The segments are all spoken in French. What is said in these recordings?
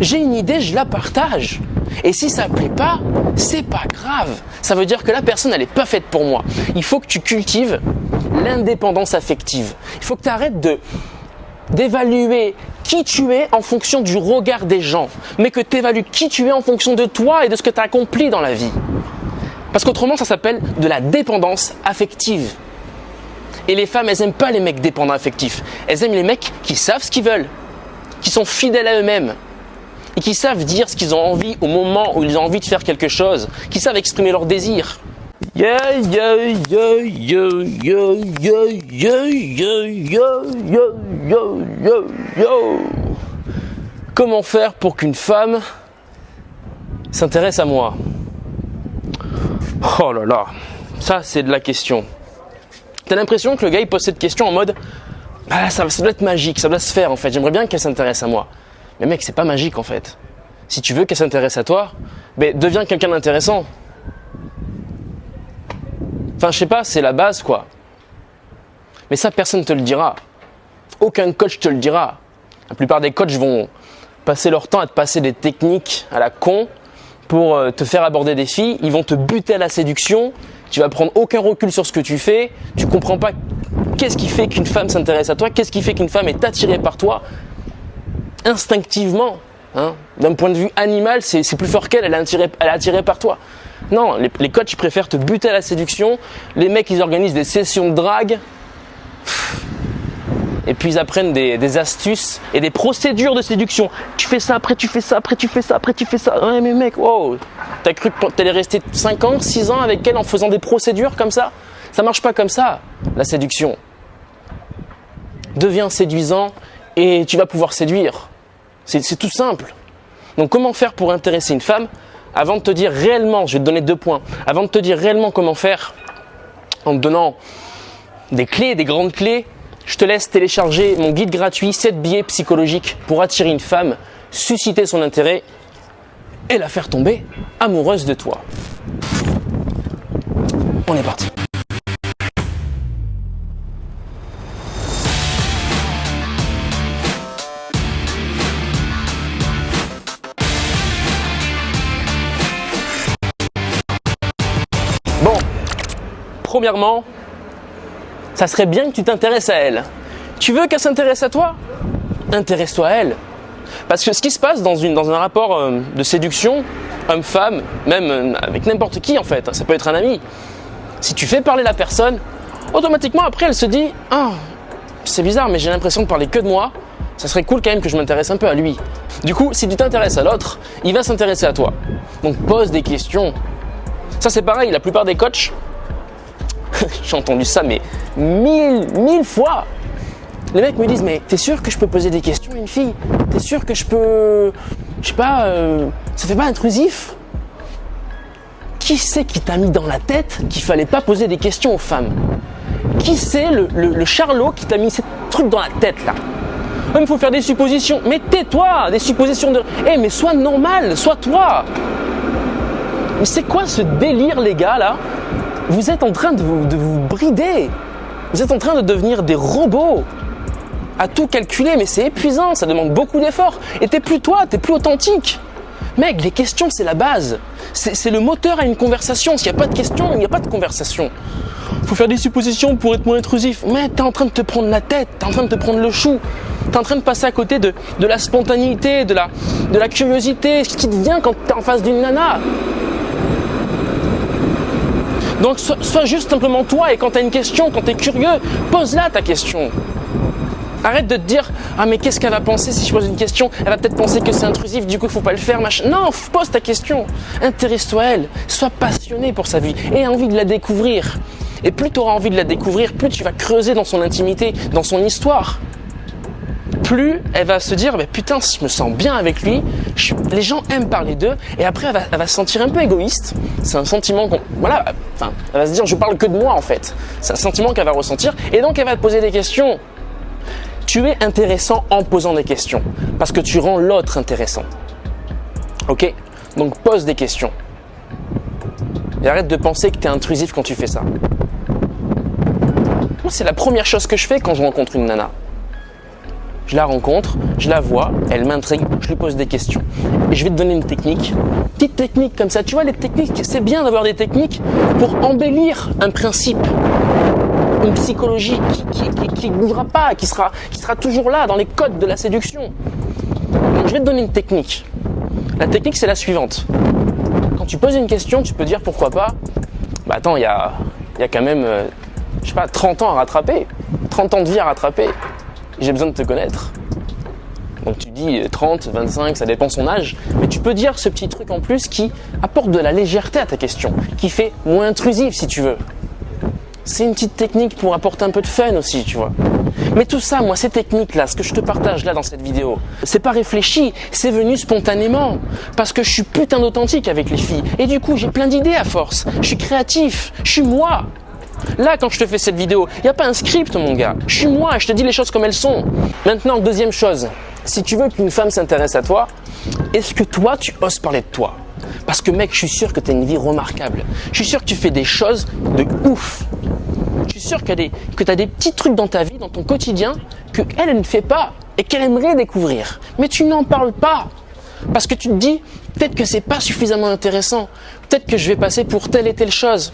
j'ai une idée, je la partage. Et si ça ne plaît pas, c'est pas grave. Ça veut dire que la personne, elle n'est pas faite pour moi. Il faut que tu cultives l'indépendance affective. Il faut que tu arrêtes d'évaluer qui tu es en fonction du regard des gens, mais que tu évalues qui tu es en fonction de toi et de ce que tu as accompli dans la vie. Parce qu'autrement, ça s'appelle de la dépendance affective. Et les femmes, elles n'aiment pas les mecs dépendants affectifs. Elles aiment les mecs qui savent ce qu'ils veulent, qui sont fidèles à eux-mêmes et qui savent dire ce qu'ils ont envie au moment où ils ont envie de faire quelque chose, qui savent exprimer leurs désirs. Yeah, yeah, yeah, yeah, yeah, yeah, yeah, yeah, yeah, yeah, yeah, yeah. Comment faire pour qu'une femme s'intéresse à moi? Oh là là, ça c'est de la question. T'as l'impression que le gars il pose cette question en mode ça doit être magique, ça doit se faire en fait, j'aimerais bien qu'elle s'intéresse à moi. Mais mec, c'est pas magique en fait. Si tu veux qu'elle s'intéresse à toi, deviens quelqu'un d'intéressant. Enfin, je sais pas, c'est la base quoi. Mais ça, personne te le dira. Aucun coach te le dira. La plupart des coachs vont passer leur temps à te passer des techniques à la con pour te faire aborder des filles. Ils vont te buter à la séduction. Tu vas prendre aucun recul sur ce que tu fais. Tu comprends pas qu'est-ce qui fait qu'une femme s'intéresse à toi, qu'est-ce qui fait qu'une femme est attirée par toi instinctivement. D'un point de vue animal, c'est plus fort qu'elle, elle est attirée par toi. Non, les coachs ils préfèrent te buter à la séduction. Les mecs ils organisent des sessions de drague. Et puis ils apprennent des astuces et des procédures de séduction. Tu fais ça, après tu fais ça, après tu fais ça, après tu fais ça. Ouais mais mec, wow, t'as cru que t'allais rester 5 ans, 6 ans avec elle en faisant des procédures comme ça? Ça marche pas comme ça, la séduction. Deviens séduisant et tu vas pouvoir séduire. C'est tout simple. Donc comment faire pour intéresser une femme? Avant de te dire réellement, je vais te donner 2 points. Avant de te dire réellement comment faire, en te donnant des clés, des grandes clés, je te laisse télécharger mon guide gratuit 7 biais psychologiques pour attirer une femme, susciter son intérêt et la faire tomber amoureuse de toi. On est parti. Bon, premièrement, ça serait bien que tu t'intéresses à elle. Tu veux qu'elle s'intéresse à toi? Intéresse-toi à elle. Parce que ce qui se passe dans un rapport de séduction, homme-femme, même avec n'importe qui en fait, ça peut être un ami. Si tu fais parler la personne, automatiquement après elle se dit « Ah, c'est bizarre mais j'ai l'impression de parler que de moi, ça serait cool quand même que je m'intéresse un peu à lui. » Du coup, si tu t'intéresses à l'autre, il va s'intéresser à toi. Donc pose des questions. Ça c'est pareil, la plupart des coachs, j'ai entendu ça mais mille fois. Les mecs me disent, mais t'es sûr que je peux poser des questions à une fille? T'es sûr que je peux, je sais pas, ça fait pas intrusif? Qui c'est qui t'a mis dans la tête qu'il fallait pas poser des questions aux femmes? Qui c'est le charlot qui t'a mis ce truc dans la tête là? Il faut faire des suppositions. Mais tais-toi, des suppositions de... mais sois normal, sois toi. Mais c'est quoi ce délire les gars là? Vous êtes en train de vous brider. Vous êtes en train de devenir des robots à tout calculer, mais c'est épuisant, ça demande beaucoup d'efforts. Et t'es plus toi, t'es plus authentique. Mec, les questions, c'est la base. C'est le moteur à une conversation. S'il n'y a pas de questions, il n'y a pas de conversation. Faut faire des suppositions pour être moins intrusif. Mais t'es en train de te prendre la tête, t'es en train de te prendre le chou. T'es en train de passer à côté de la spontanéité, de la curiosité, ce qui te vient quand t'es en face d'une nana. Donc sois juste simplement toi et quand t'as une question, quand t'es curieux, pose-la ta question. Arrête de te dire « Ah mais qu'est-ce qu'elle va penser si je pose une question? Elle va peut-être penser que c'est intrusif, du coup il faut pas le faire, machin. » Non, pose ta question. Intéresse-toi à elle. Sois passionné pour sa vie et aie envie de la découvrir. Et plus tu auras envie de la découvrir, plus tu vas creuser dans son intimité, dans son histoire. Plus elle va se dire « Putain, je me sens bien avec lui. » Les gens aiment parler d'eux. Et après, elle va se sentir un peu égoïste. C'est un sentiment elle va se dire « Je parle que de moi en fait. » C'est un sentiment qu'elle va ressentir. Et donc, elle va te poser des questions. Tu es intéressant en posant des questions, parce que tu rends l'autre intéressant. Ok? Donc pose des questions. Et arrête de penser que tu es intrusif quand tu fais ça. Moi, c'est la première chose que je fais quand je rencontre une nana. je la rencontre, je la vois, elle m'intrigue, je lui pose des questions. Et je vais te donner une technique, petite technique comme ça. Tu vois, les techniques, c'est bien d'avoir des techniques pour embellir un principe, une psychologie qui ne bougera pas, qui sera toujours là dans les codes de la séduction. Donc, je vais te donner une technique. La technique, c'est la suivante. Quand tu poses une question, tu peux dire pourquoi pas. Bah attends, il y a quand même, 30 ans à rattraper, 30 ans de vie à rattraper. J'ai besoin de te connaître. Donc tu dis 30, 25, ça dépend son âge, mais tu peux dire ce petit truc en plus qui apporte de la légèreté à ta question, qui fait moins intrusive si tu veux. C'est une petite technique pour apporter un peu de fun aussi, tu vois. Mais tout ça, moi, ces techniques-là, ce que je te partage là dans cette vidéo, c'est pas réfléchi, c'est venu spontanément. Parce que je suis putain d'authentique avec les filles. Et du coup, j'ai plein d'idées à force. Je suis créatif, je suis moi. Là, quand je te fais cette vidéo, il n'y a pas un script, mon gars. Je suis moi, je te dis les choses comme elles sont. Maintenant, deuxième chose, si tu veux qu'une femme s'intéresse à toi, est-ce que toi, tu oses parler de toi ? Parce que mec, je suis sûr que tu as une vie remarquable. Je suis sûr que tu fais des choses de ouf. Je suis sûr que tu as des petits trucs dans ta vie, dans ton quotidien, qu'elle ne fait pas et qu'elle aimerait découvrir. Mais tu n'en parles pas. Parce que tu te dis, peut-être que c'est pas suffisamment intéressant. Peut-être que je vais passer pour telle et telle chose.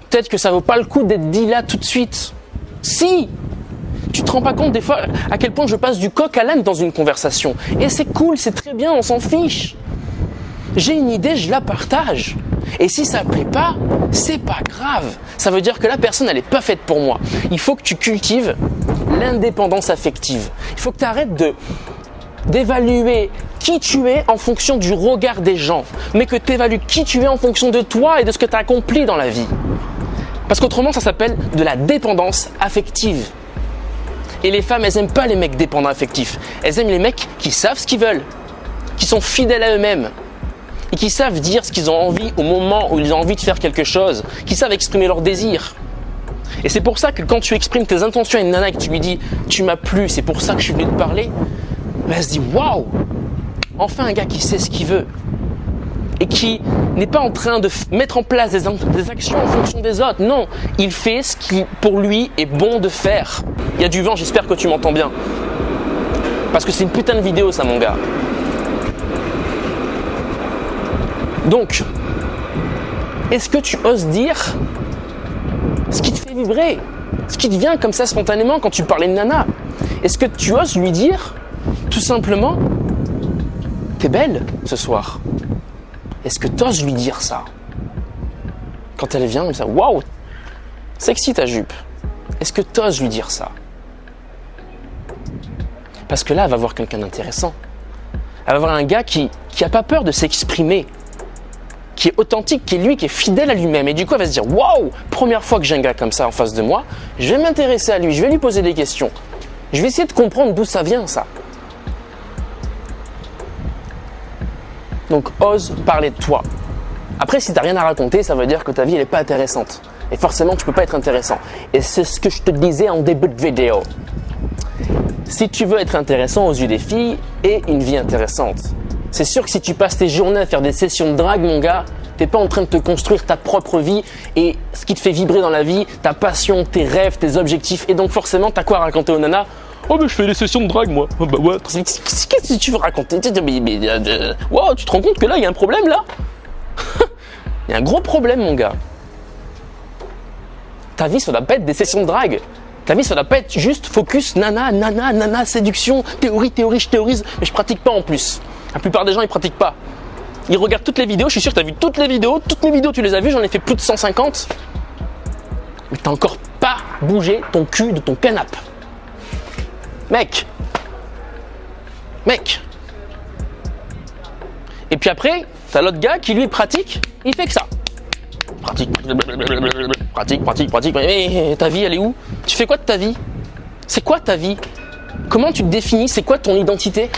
Peut-être que ça vaut pas le coup d'être dit là tout de suite. Si! Tu te rends pas compte des fois à quel point je passe du coq à l'âne dans une conversation. Et c'est cool, c'est très bien, on s'en fiche. J'ai une idée, je la partage. Et si ça plaît pas, c'est pas grave. Ça veut dire que la personne, elle est pas faite pour moi. Il faut que tu cultives l'indépendance affective. Il faut que tu arrêtes d'évaluer qui tu es en fonction du regard des gens, mais que tu évalues qui tu es en fonction de toi et de ce que tu as accompli dans la vie. Parce qu'autrement, ça s'appelle de la dépendance affective. Et les femmes, elles n'aiment pas les mecs dépendants affectifs. Elles aiment les mecs qui savent ce qu'ils veulent, qui sont fidèles à eux-mêmes et qui savent dire ce qu'ils ont envie au moment où ils ont envie de faire quelque chose, qui savent exprimer leurs désirs. Et c'est pour ça que quand tu exprimes tes intentions à une nana et que tu lui dis « tu m'as plu, c'est pour ça que je suis venu te parler », elle se dit « waouh, enfin un gars qui sait ce qu'il veut ». Et qui n'est pas en train de mettre en place des actions en fonction des autres. Non, il fait ce qui, pour lui, est bon de faire. Il y a du vent, j'espère que tu m'entends bien. Parce que c'est une putain de vidéo, ça, mon gars. Donc, est-ce que tu oses dire ce qui te fait vibrer, ce qui te vient comme ça spontanément quand tu parlais de nana? Est-ce que tu oses lui dire, tout simplement, t'es belle ce soir? Est-ce que tu oses lui dire ça? Quand elle vient, comme ça, waouh, sexy ta jupe. Est-ce que tu oses lui dire ça? Parce que là, elle va voir quelqu'un d'intéressant. Elle va voir un gars qui a pas peur de s'exprimer, qui est authentique, qui est lui, qui est fidèle à lui-même. Et du coup, elle va se dire, waouh, première fois que j'ai un gars comme ça en face de moi, je vais m'intéresser à lui, je vais lui poser des questions. Je vais essayer de comprendre d'où ça vient, ça. Donc, ose parler de toi. Après, si tu n'as rien à raconter, ça veut dire que ta vie, elle n'est pas intéressante. Et forcément, tu ne peux pas être intéressant. Et c'est ce que je te disais en début de vidéo. Si tu veux être intéressant aux yeux des filles, aie une vie intéressante. C'est sûr que si tu passes tes journées à faire des sessions de drague, mon gars, tu n'es pas en train de te construire ta propre vie et ce qui te fait vibrer dans la vie, ta passion, tes rêves, tes objectifs. Et donc, forcément, tu as quoi à raconter aux nanas? Oh, mais je fais des sessions de drague, moi. Oh, bah ouais. Qu'est-ce que tu veux raconter? Wow, tu te rends compte que là, il y a un problème, là? Il y a un gros problème, mon gars. Ta vie, ça doit pas être des sessions de drague. Ta vie, ça doit pas être juste focus, nana, séduction, théorie, je théorise, mais je pratique pas en plus. La plupart des gens, ils pratiquent pas. Ils regardent toutes les vidéos, je suis sûr que tu as vu toutes mes vidéos, tu les as vues, j'en ai fait plus de 150. Mais t'as encore pas bougé ton cul de ton canapé. Mec. Et puis après, t'as l'autre gars qui lui pratique, il fait que ça. Pratique. Mais ta vie, elle est où? Tu fais quoi de ta vie? C'est quoi ta vie? Comment tu te définis? C'est quoi ton identité?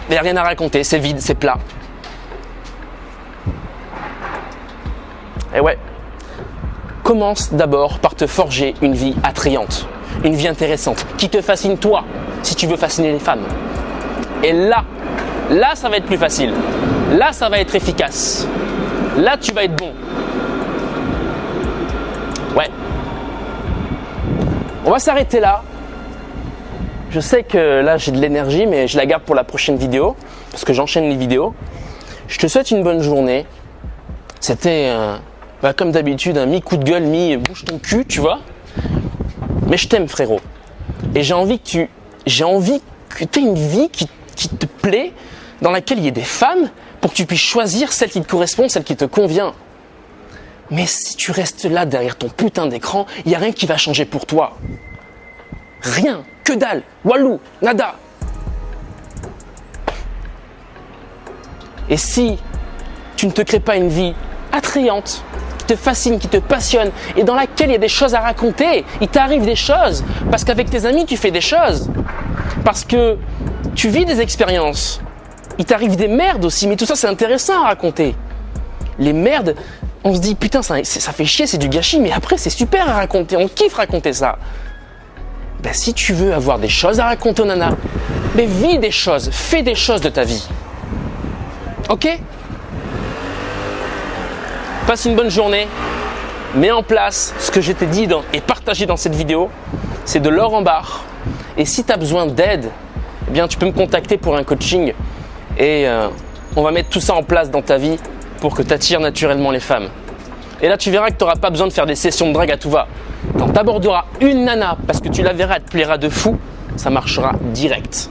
Il n'y a rien à raconter, c'est vide, c'est plat. Et ouais. Commence d'abord par te forger une vie attrayante, une vie intéressante, qui te fascine toi, si tu veux fasciner les femmes. Et là, ça va être plus facile. Là, ça va être efficace. Là, tu vas être bon. Ouais. On va s'arrêter là. je sais que là j'ai de l'énergie, mais je la garde pour la prochaine vidéo, parce que j'enchaîne les vidéos. Je te souhaite une bonne journée. C'était, comme d'habitude, un mi-coup de gueule, mi-bouge ton cul, tu vois. Mais je t'aime, frérot. Et j'ai envie que tu aies une vie qui te plaît, dans laquelle il y ait des femmes, pour que tu puisses choisir celle qui te correspond, celle qui te convient. Mais si tu restes là derrière ton putain d'écran, il n'y a rien qui va changer pour toi. Rien, que dalle, walou, nada. Et si tu ne te crées pas une vie attrayante, qui te fascine, qui te passionne, et dans laquelle il y a des choses à raconter, il t'arrive des choses, parce qu'avec tes amis tu fais des choses, parce que tu vis des expériences, il t'arrive des merdes aussi, mais tout ça c'est intéressant à raconter. Les merdes, on se dit putain ça fait chier, c'est du gâchis, mais après c'est super à raconter, on kiffe raconter ça. Ben, si tu veux avoir des choses à raconter aux nanas, mais vis des choses, fais des choses de ta vie. Ok ? Passe une bonne journée, mets en place ce que je t'ai dit et partagé dans cette vidéo, c'est de l'or en barre. Et si tu as besoin d'aide, eh bien tu peux me contacter pour un coaching et on va mettre tout ça en place dans ta vie pour que tu attires naturellement les femmes. Et là tu verras que tu n'auras pas besoin de faire des sessions de drague à tout va. Quand tu aborderas une nana parce que tu la verras, elle te plaira de fou, ça marchera direct.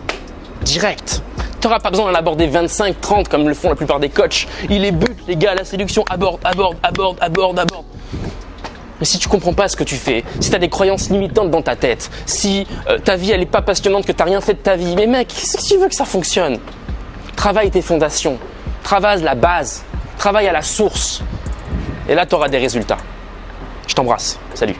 Direct. Tu n'auras pas besoin d'en aborder 25, 30 comme le font la plupart des coachs. Il est but, les gars, la séduction, aborde. Mais si tu comprends pas ce que tu fais, si tu as des croyances limitantes dans ta tête, si ta vie elle est pas passionnante, que tu n'as rien fait de ta vie, mais mec, qu'est-ce que tu veux que ça fonctionne ? Travaille tes fondations, travaille la base, travaille à la source. Et là, tu auras des résultats. Je t'embrasse. Salut.